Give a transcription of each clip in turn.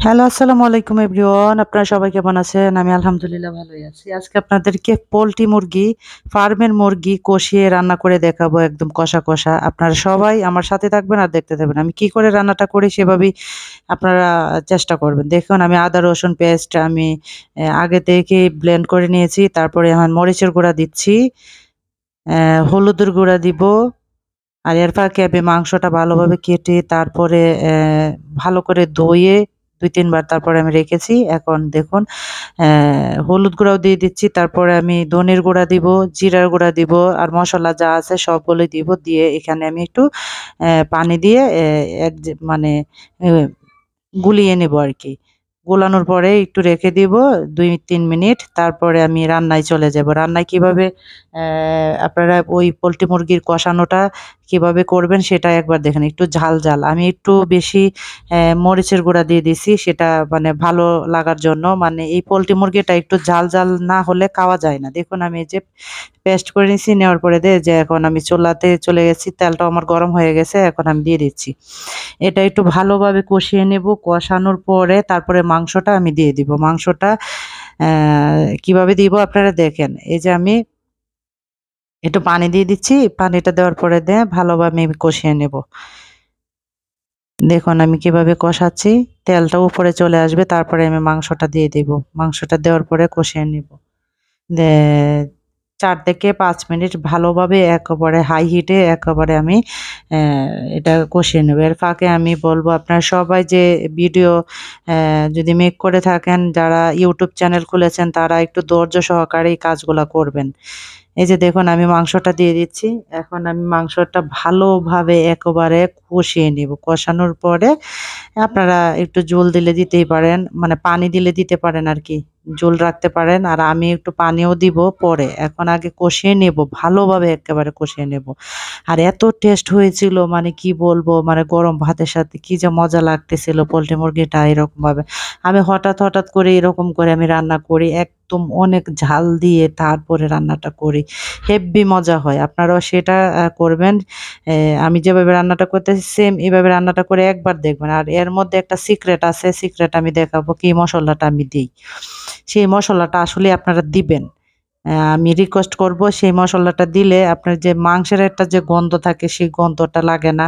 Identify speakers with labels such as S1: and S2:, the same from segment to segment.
S1: Hello, আসসালামু আলাইকুম everyone. আপনারা সবাই কেমন আছেন? আমি আলহামদুলিল্লাহ ভালোই আছি। আজকে আপনাদেরকে পোল্ট্রি মুরগি, ফার্মের মুরগি কষিয়ে রান্না করে দেখাবো একদম কষা, কষা। আপনারা সবাই আমার সাথে থাকবেন আর দেখতে থাকবেন। আমি কি করে রান্নাটা করি সেভাবেই আপনারা চেষ্টা করবেন। দেখুন আমি আদা রসুন পেস্ট আমি আগে থেকেই ব্লেন্ড করে নিয়েছি। তারপরে এখন মরিচের গুঁড়া দিচ্ছি, হলুদের গুঁড়া দিব। আর এর ফাঁকে আমি মাংসটা ভালোভাবে কেটে তারপরে ভালো করে ধুয়ে ২-৩ বার তারপরে আমি রেখেছি। এখন দেখুন হলুদ গুঁড়াও দিয়ে দিচ্ছি। তারপরে আমি ধনের গুঁড়া দিব, জিরার গুঁড়া দিব আর মসলা যা আছে সবগুলোই দিব। দিয়ে এখানে আমি একটু পানি দিয়ে এক যে মানে এ গুলিয়ে নেব আরকি। গোলানোর পরে একটু রেখে দিব ২-৩ মিনিট। তারপরে আমি রান্নায় চলে যাব। রান্নায় কিভাবে আপনারা ওই পোল্ট্রি মুরগির কষানোটা কিভাবে করবেন সেটা একবার দেখেন। একটু ঝাল, ঝাল। আমি একটু বেশি মরিচের গুঁড়া দিয়ে দিছি সেটা মানে ভালো লাগার জন্য। মানে এই পোল্ট্রি মুরগিটা একটু ঝাল, ঝাল না হলে খাওয়া যায় না। দেখুন আমি এই যে পেস্ট করে নিছি, নেওয়ার পরে যে এখন আমি চুলাতে চলে গেছি। তেলটাও আমার গরম হয়ে গেছে। এখন আমি দিয়ে দিচ্ছি। এটা একটু ভালোভাবে কষিয়ে নেব। কষানোর পরে তারপরে মাংসটা আমি দিয়ে দিব। মাংসটা অ্যা কিভাবে দিব আপনারা দেখেন। এই যে আমি একটু পানি দিয়ে দিচ্ছি। পানিটা দেওয়ার পরে ভালোভাবে আমি কষিয়ে নেব। দেখুন আমি কিভাবে কষাচ্ছি। তেলটা উপরে চলে আসবে তারপরে আমি মাংসটা দিয়ে দিব। মাংসটা দেওয়ার পরে কষিয়ে নিব। দে ৪ থেকে ৫ মিনিট ভালোভাবে একেবারে হাই হিটে একেবারে আমি অ্যা এটা কষিয়ে নেব। এর ফাঁকে আমি বলব আপনারা সবাই যে ভিডিও যদি মেক করে থাকেন, যারা YouTube চ্যানেল খুলেছেন তারা একটু ধৈর্য সহকারে এই কাজগুলা করবেন। এই যে দেখুন আমি মাংসটা দিয়ে দিচ্ছি। এখন আমি মাংসটা ভালোভাবে একেবারে কষিয়ে নিব। কষানোর পরে আপনারা একটু ঝোল দিলে দিতেই পারেন, মানে পানি দিলে দিতে পারেন আরকি। ঝোল রাখতে পারেন। আর আমি একটু পানিও দিব পরে। এখন আগে কষিয়ে নেব, ভালোভাবে একেবারে কষিয়ে নেব। আর এত টেস্ট হয়েছিল মানে কি বলবো, মানে গরম ভাতের সাথে কি যে মজা লাগতেছিল পোল্ট্রি মুরগিটা এরকমভাবে। আমি হঠাৎ, হঠাৎ করে এরকম করে আমি রান্না করি। একদম অনেক ঝাল দিয়ে তারপরে রান্নাটা করি। হেব্বি মজা হয়। আপনারাও সেটা করবেন। আমি যেভাবে রান্নাটা করতেছি সেম এভাবে রান্নাটা করে একবার দেখবেন। আর এর মধ্যে একটা সিক্রেট আছে, সিক্রেট আমি দেখাবো কি মসলাটা আমি দেই। সেই মসলাটা আসলে আপনারা দিবেন। আমি রিকোয়েস্ট করব সেই মসলাটা দিলে আপনার যে মাংসের একটা যে গন্ধ থাকে সেই গন্ধটা লাগে না।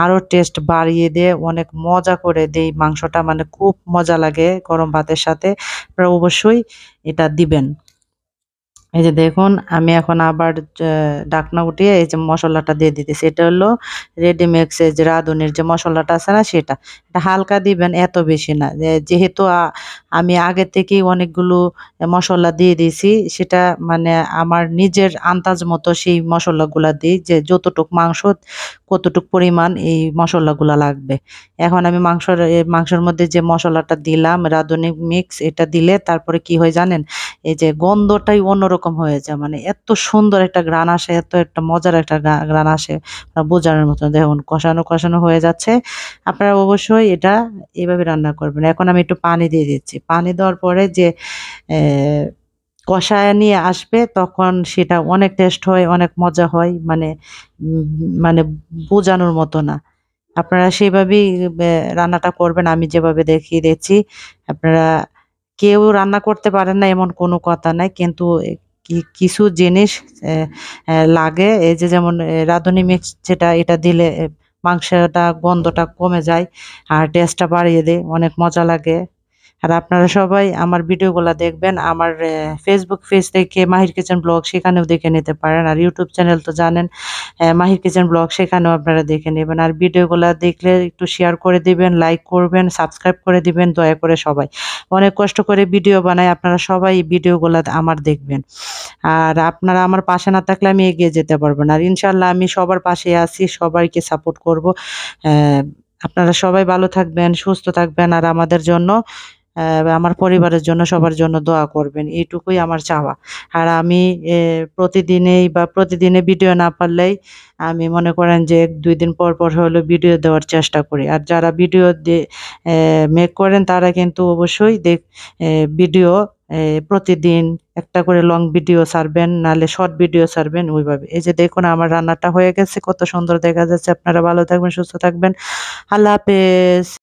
S1: আরো টেস্ট বাড়িয়ে দিয়ে অনেক মজা করে দেই মাংসটা, মানে খুব মজা লাগে গরম ভাতের সাথে। আপনারা অবশ্যই এটা দিবেন। এই যে দেখুন আমি এখন আবার ঢাকনা উঠিয়ে এই যে মসলাটা দিয়ে দিতেছি। এটা হলো রেডিমিক্স এর যে রাঁধুনির যে মসলাটা আছে না সেটা। এটা হালকা দিবেন, এত বেশি না। যেহেতু আমি আগে থেকেই অনেকগুলো মসলা দিয়ে দিয়েছি, সেটা মানে আমার নিজের আন্দাজ মতো সেই মসলাগুলা দিই যে যতটুক মাংস কতটুক পরিমাণ এই মসলাগুলা লাগবে। এখন আমি মাংসের মধ্যে যে মসলাটা দিলাম রাঁধুনি মিক্স, এটা দিলে তারপরে কি হয় জানেন? এই যে গন্ধটাই অন্যরকম হয়ে যায়। মানে এত সুন্দর একটা ঘ্রাণ আসে, এত একটা মজার একটা ঘ্রাণ আসে বোঝানোর মতো। দেখুন কষানো, কষানো হয়ে যাচ্ছে। আপনারা অবশ্যই এটা এভাবে রান্না করবেন। এখন আমি একটু পানি দিয়ে দিচ্ছি। পানি দেওয়ার পরে যে কষায় নিয়ে আসবে তখন সেটা অনেক টেস্ট হয়, অনেক মজা হয়। মানে উম মানে বোঝানোর মতো না। আপনারা সেভাবেই রান্নাটা করবেন আমি যেভাবে দেখিয়ে দিচ্ছি। আপনারা কেউ রান্না করতে পারেন না এমন কোনো কথা নাই। কিন্তু কিছু জিনিস অ্যা অ্যা লাগে। এই যে যেমন রাঁধুনি মিক্স যেটা এটা দিলে মাংসটা গন্ধটা কমে যায় আর টেস্টটা বাড়িয়ে দেয়। অনেক মজা লাগে। আর আপনারা সবাই আমার ভিডিওগুলা দেখবেন। আমার Facebook পেজ থেকে মাহির কিচেন ব্লগ সেখানেও দেখে নিতে পারেন। আর YouTube চ্যানেল তো জানেন মাহির কিচেন ব্লগ, সেখানেও আপনারা দেখে নেবেন। আর ভিডিওগুলা দেখলে একটু শেয়ার করে দিবেন, লাইক করবেন, সাবস্ক্রাইব করে দিবেন দয়া করে সবাই। অনেক কষ্ট করে ভিডিও বানাই। আপনারা সবাই এই ভিডিওগুলা আমার দেখবেন। আর আপনারা আমার পাশে না থাকলে আমি এগিয়ে যেতে পারব না। আর ইনশাআল্লাহ আমি সবার পাশে আছি, সবাইকে সাপোর্ট করব। অ্যা আপনারা সবাই ভালো থাকবেন, সুস্থ থাকবেন আর আমাদের জন্য আমার পরিবারের জন্য সবার জন্য দোয়া করবেন। এইটুকুই আমার চাওয়া। আর আমি প্রতিদিনে ভিডিও না পারলেই আমি মনে করেন যে ১-২ দিন পর, পর হলেও ভিডিও দেওয়ার চেষ্টা করি। আর যারা ভিডিও মেক করেন তারা কিন্তু অবশ্যই ভিডিও প্রতিদিন একটা করে লং ভিডিও ছাড়বেন, নাহলে শর্ট ভিডিও ছাড়বেন ওইভাবে। এই যে দেখুন আমার রান্নাটা হয়ে গেছে। কত সুন্দর দেখা যাচ্ছে। আপনারা ভালো থাকবেন, সুস্থ থাকবেন। আল্লাহ হাফেজ।